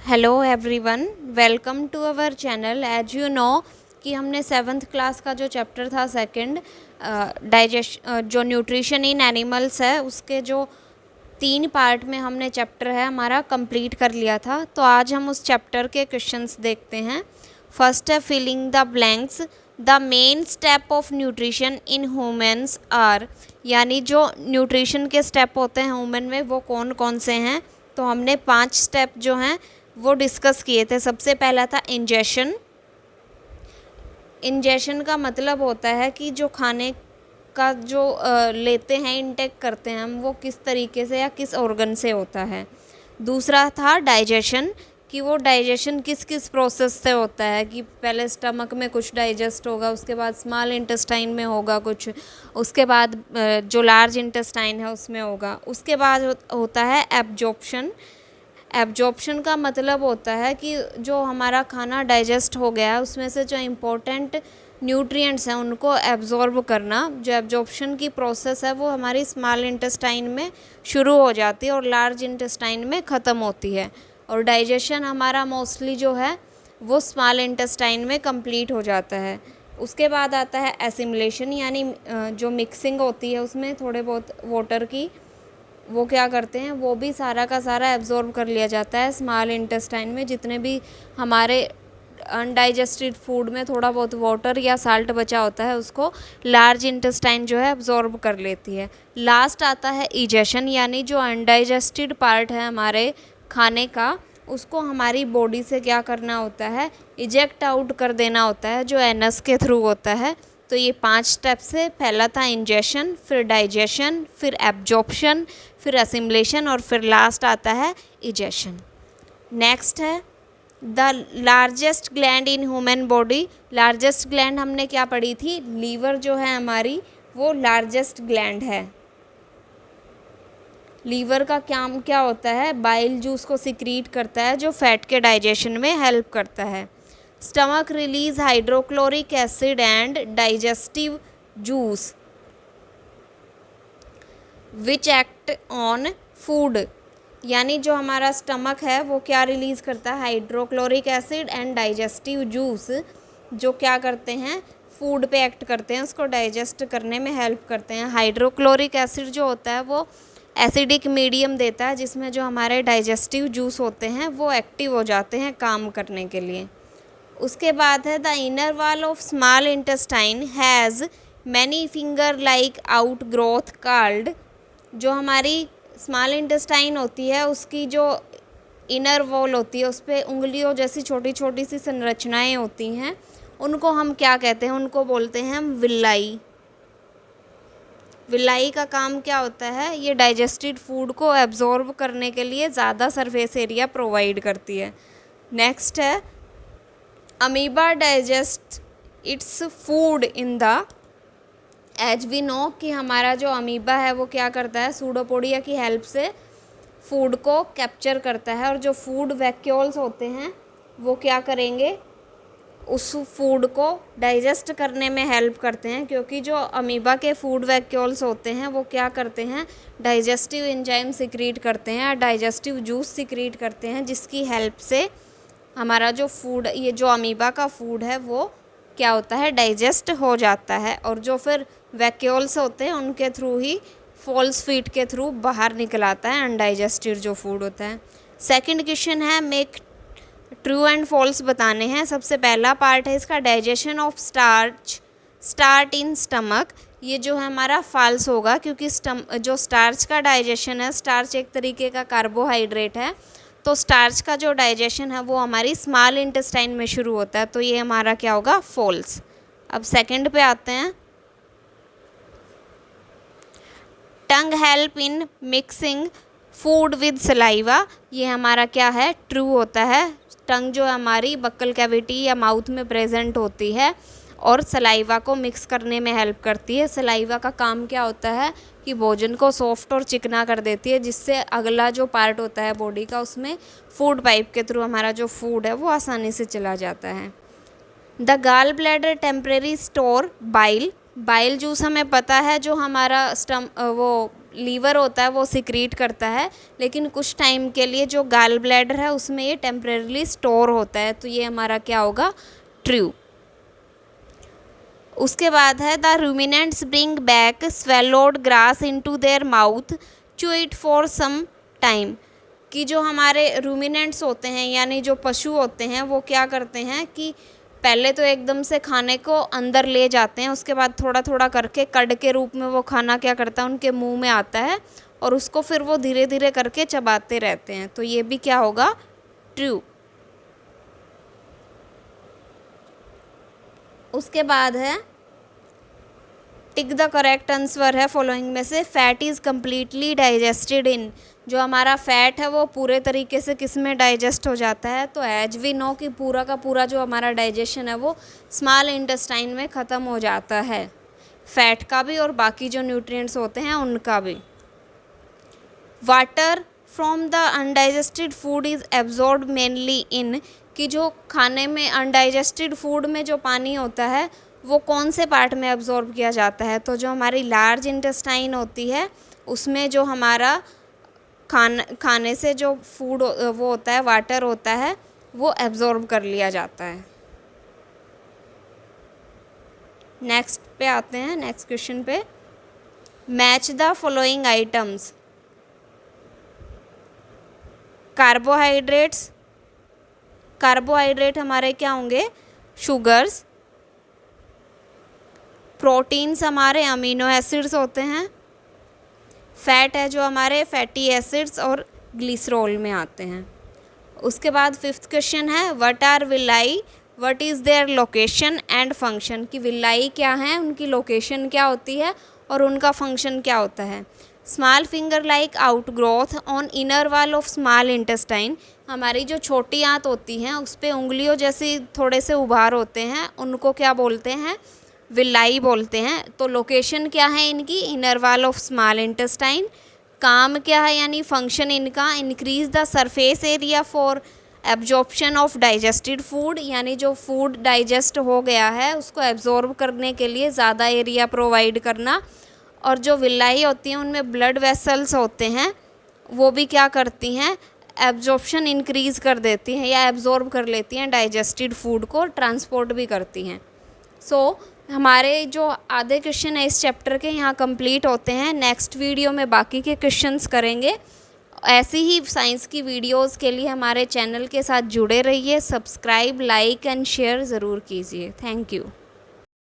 Hello everyone, welcome to our channel. As you know कि हमने 7th class का जो चैप्टर था सेकंड जो न्यूट्रिशन इन एनिमल्स है उसके जो 3 पार्ट में हमने चैप्टर है हमारा कंप्लीट कर लिया था। तो आज हम उस चैप्टर के क्वेश्चंस देखते हैं। फर्स्ट है filling the blanks. The main step of nutrition in humans are, यानी जो न्यूट्रिशन के स्टेप होते हैं ह्यूमन में वो कौन कौन से हैं। तो हमने 5 स्टेप जो हैं वो डिस्कस किए थे। सबसे पहला था इंजेशन। इंजेशन का मतलब होता है कि जो खाने का जो लेते हैं, इंटेक करते हैं हम, वो किस तरीके से या किस ऑर्गन से होता है। दूसरा था डाइजेशन, कि वो डाइजेशन किस किस प्रोसेस से होता है, कि पहले स्टमक में कुछ डाइजेस्ट होगा, उसके बाद स्मॉल इंटेस्टाइन में होगा कुछ, उसके बाद जो लार्ज इंटेस्टाइन है उसमें होगा। उसके बाद होता है एब्जॉर्प्शन। एब्जॉर्प्शन का मतलब होता है कि जो हमारा खाना डाइजेस्ट हो गया है उसमें से जो इम्पोर्टेंट न्यूट्रिएंट्स हैं उनको एब्जॉर्ब करना। जो एब्जॉर्प्शन की प्रोसेस है वो हमारी स्मॉल इंटेस्टाइन में शुरू हो जाती है और लार्ज इंटेस्टाइन में ख़त्म होती है। और डाइजेशन हमारा मोस्टली जो है वो स्मॉल इंटेस्टाइन में कंप्लीट हो जाता है। उसके बाद आता है एसिमिलेशन, यानी जो मिक्सिंग होती है उसमें थोड़े बहुत वाटर की, वो क्या करते हैं, वो भी सारा का सारा एब्जॉर्ब कर लिया जाता है स्मॉल इंटेस्टाइन में। जितने भी हमारे अनडाइजेस्टेड फूड में थोड़ा बहुत वाटर या साल्ट बचा होता है उसको लार्ज इंटेस्टाइन जो है एब्जॉर्ब कर लेती है। लास्ट आता है इजेशन, यानी जो अनडाइजेस्टेड पार्ट है हमारे खाने का उसको हमारी बॉडी से क्या करना होता है, इजेक्ट आउट कर देना होता है, जो एनस के थ्रू होता है। तो ये 5 स्टेप्स है। पहला था इंजेशन, फिर डाइजेशन, फिर एब्जॉर्प्शन, फिर असिमिलेशन और फिर लास्ट आता है इजेशन। नेक्स्ट है the largest gland in human body. Largest gland हमने क्या पढ़ी थी, लीवर जो है हमारी वो लार्जेस्ट ग्लैंड है। लीवर का काम क्या होता है, बाइल जूस को सिक्रीट करता है जो फैट के डाइजेशन में हेल्प करता है। Stomach release hydrochloric acid and digestive juice which act on food, यानी जो हमारा स्टमक है वो क्या रिलीज़ करता है, hydrochloric acid and digestive juice, जो क्या करते हैं, फूड पे एक्ट करते हैं, उसको डाइजेस्ट करने में हेल्प करते हैं। हाइड्रोक्लोरिक एसिड जो होता है वो एसिडिक मीडियम देता है जिसमें जो हमारे डाइजेस्टिव जूस होते हैं वो एक्टिव हो जाते हैं काम करने के लिए। उसके बाद है the inner wall of small intestine has many finger like out growth called. जो हमारी स्मॉल इंटेस्टाइन होती है उसकी जो इनर वॉल होती है उस पर उंगलियों जैसी छोटी छोटी सी संरचनाएं होती हैं, उनको हम क्या कहते हैं, उनको बोलते हैं हम विलाई। विलाई का काम क्या होता है, ये डाइजेस्टेड फूड को एब्जॉर्ब करने के लिए ज़्यादा सरफेस एरिया प्रोवाइड करती है। नेक्स्ट है amoeba digest its food in the, as we know कि हमारा जो अमीबा है वो क्या करता है, सूडोपोडिया की हेल्प से फूड को कैप्चर करता है और जो फूड वैक्यूल्स होते हैं वो क्या करेंगे, उस फूड को डाइजेस्ट करने में हेल्प करते हैं। क्योंकि जो अमीबा के फूड वैक्यूल्स होते हैं वो क्या करते हैं, डाइजेस्टिव एंजाइम सिक्रीट करते हैं, डाइजेस्टिव जूस सिक्रीट करते हैं, जिसकी हेल्प से हमारा जो फूड, ये जो अमीबा का फूड है वो क्या होता है, डाइजेस्ट हो जाता है। और जो फिर वैक्यूल्स होते हैं उनके थ्रू ही फॉल्स फीट के थ्रू बाहर निकल आता है अनडाइजेस्टेड जो फूड होता है। सेकंड क्वेश्चन है मेक ट्रू एंड फॉल्स बताने हैं। सबसे पहला पार्ट है इसका digestion of start in stomach. ये जो है हमारा फॉल्स होगा क्योंकि जो स्टार्च का डाइजेशन है, स्टार्च एक तरीके का कार्बोहाइड्रेट है, तो स्टार्च का जो डाइजेशन है वो हमारी स्मॉल इंटेस्टाइन में शुरू होता है, तो ये हमारा क्या होगा, फॉल्स। अब सेकंड पे आते हैं, टंग help in mixing food with saliva. ये हमारा क्या है, ट्रू होता है। टंग जो हमारी बक्कल कैविटी या माउथ में प्रेजेंट होती है और सलाइवा को मिक्स करने में हेल्प करती है। सलाइवा का काम क्या होता है कि भोजन को सॉफ्ट और चिकना कर देती है, जिससे अगला जो पार्ट होता है बॉडी का उसमें फूड पाइप के थ्रू हमारा जो फूड है वो आसानी से चला जाता है। The gall bladder temporary store bile. Bile juice हमें पता है जो हमारा वो लीवर होता है वो सिक्रीट करता है, लेकिन कुछ टाइम के लिए जो गॉल ब्लैडर है उसमें ये टेम्परेरली स्टोर होता है। तो ये हमारा क्या होगा, ट्रू। उसके बाद है the ruminants bring back swallowed grass into their mouth चू इट फॉर सम टाइम, कि जो हमारे रूमिनेंट्स होते हैं यानी जो पशु होते हैं वो क्या करते हैं कि पहले तो एकदम से खाने को अंदर ले जाते हैं, उसके बाद थोड़ा थोड़ा करके कड़ के रूप में वो खाना क्या करता है उनके मुंह में आता है और उसको फिर वो धीरे धीरे करके चबाते रहते हैं। तो ये भी क्या होगा, ट्रू। उसके बाद है टिक द करेक्ट आंसर है फॉलोइंग में से फैट इज़ कम्प्लीटली डाइजेस्टेड इन, जो हमारा फैट है वो पूरे तरीके से किस में डाइजेस्ट हो जाता है। तो एज वी नो कि पूरा का पूरा जो हमारा डाइजेशन है वो स्मॉल इंटेस्टाइन में ख़त्म हो जाता है, फैट का भी और बाकी जो न्यूट्रिएंट्स होते हैं उनका भी। Water from the undigested food is absorb mainly इन, कि जो खाने में अनडाइजेस्टेड फूड में जो पानी होता है वो कौन से पार्ट में एब्जॉर्ब किया जाता है। तो जो हमारी लार्ज इंटेस्टाइन होती है उसमें जो हमारा खाने से जो फूड वो होता है, वाटर होता है, वो एब्जॉर्ब कर लिया जाता है। नेक्स्ट पे आते हैं, नेक्स्ट क्वेश्चन पे। Match the following items. Carbohydrates, carbohydrate हमारे क्या होंगे, शुगर्स। प्रोटीन्स हमारे अमीनो एसिड्स होते हैं। फैट है जो हमारे फैटी एसिड्स और ग्लिसरॉल में आते हैं। उसके बाद फिफ्थ क्वेश्चन है what are villi, what is their location and function, कि विलाई क्या है, उनकी लोकेशन क्या होती है और उनका फंक्शन क्या होता है। Small finger like out growth on inner wall of small intestine, हमारी जो छोटी आंत होती हैं उस पर उंगलियों जैसी थोड़े से उभार होते हैं, उनको क्या बोलते हैं, विलाई बोलते हैं। तो लोकेशन क्या है इनकी, inner wall of small intestine. काम क्या है यानी फंक्शन इनका, increase the surface area for absorption of digested food, यानी जो फूड डाइजेस्ट हो गया है उसको एब्जॉर्ब करने के लिए ज़्यादा एरिया प्रोवाइड करना। और जो विलाई होती हैं उनमें ब्लड वेसल्स होते हैं, वो भी क्या करती हैं, एब्जॉर्प्शन इंक्रीज़ कर देती हैं या एब्जॉर्ब कर लेती हैं डाइजेस्टेड फूड को, ट्रांसपोर्ट भी करती हैं। हमारे जो आधे क्वेश्चन है इस चैप्टर के यहाँ कंप्लीट होते हैं। नेक्स्ट वीडियो में बाकी के क्वेश्चंस करेंगे। ऐसी ही साइंस की वीडियोस के लिए हमारे चैनल के साथ जुड़े रहिए। सब्सक्राइब, लाइक एंड शेयर ज़रूर कीजिए। Thank you.